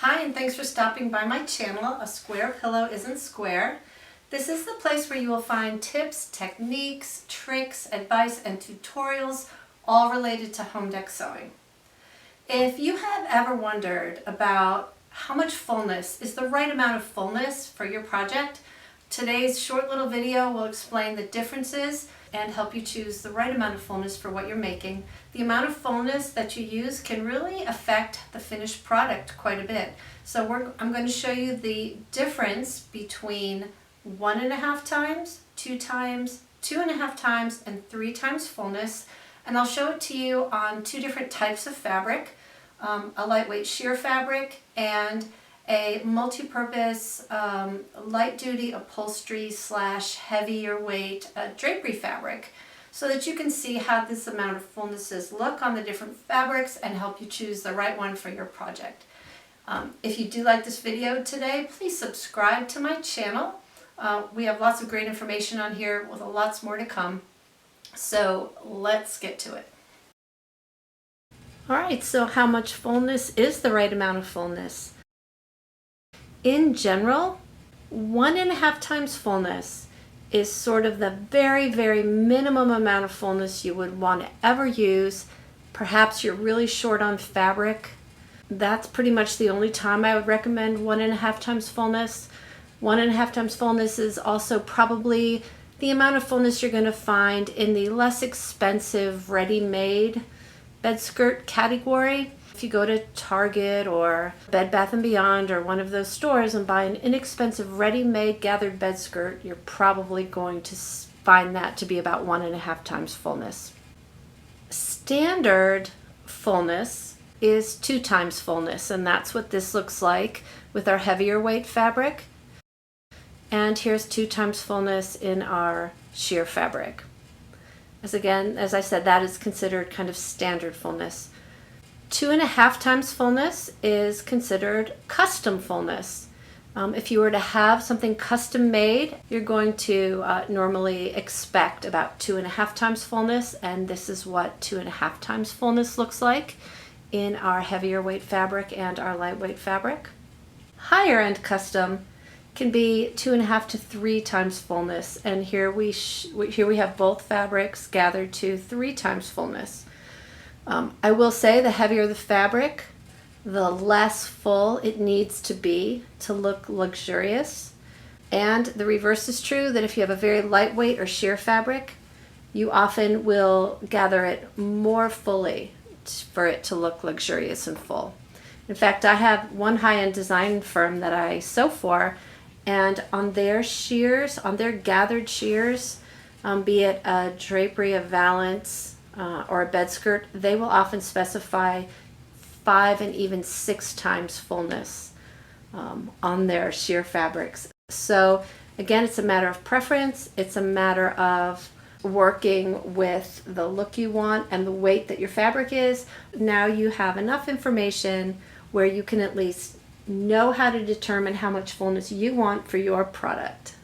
Hi, and thanks for stopping by my channel, A Square Pillow Isn't Square. This is the place where you will find tips, techniques, tricks, advice, and tutorials all related to home deck sewing. If you have ever wondered about how much fullness is the right amount of fullness for your project, today's short little video will explain the differences and help you choose the right amount of fullness for what you're making. The amount of fullness that you use can really affect the finished product quite a bit. So I'm going to show you the difference between 1.5 times, 2 times, 2.5 times, and 3 times fullness. And I'll show it to you on 2 different types of fabric, a lightweight sheer fabric and a multi-purpose light-duty upholstery / heavier weight drapery fabric, so that you can see how this amount of fullnesses look on the different fabrics and help you choose the right one for your project. If you do like this video today, please subscribe to my channel. We have lots of great information on here with lots more to come. So let's get to it. Alright, so how much fullness is the right amount of fullness? In general, 1.5 times fullness is sort of the very, very minimum amount of fullness you would want to ever use. Perhaps you're really short on fabric. That's pretty much the only time I would recommend 1.5 times fullness. 1.5 times fullness is also probably the amount of fullness you're going to find in the less expensive ready-made bed skirt category. If you go to Target or Bed Bath & Beyond or one of those stores and buy an inexpensive ready-made gathered bed skirt, you're probably going to find that to be about 1.5 times fullness. Standard fullness is 2 times fullness, and that's what this looks like with our heavier weight fabric. And here's 2 times fullness in our sheer fabric. As I said, that is considered kind of standard fullness. 2.5 times fullness is considered custom fullness. If you were to have something custom made, you're going to normally expect about 2.5 times fullness, and this is what 2.5 times fullness looks like in our heavier weight fabric and our lightweight fabric. Higher end custom can be 2.5 to 3 times fullness, and here we have both fabrics gathered to 3 times fullness. I will say the heavier the fabric, the less full it needs to be to look luxurious. And the reverse is true, that if you have a very lightweight or sheer fabric, you often will gather it more fully for it to look luxurious and full. In fact, I have one high-end design firm that I sew for, and on their shears, on their gathered shears, be it a drapery, a valance, or a bed skirt, they will often specify 5 and even 6 times fullness on their sheer fabrics. So again, it's a matter of preference. It's a matter of working with the look you want and the weight that your fabric is. Now you have enough information where you can at least know how to determine how much fullness you want for your product.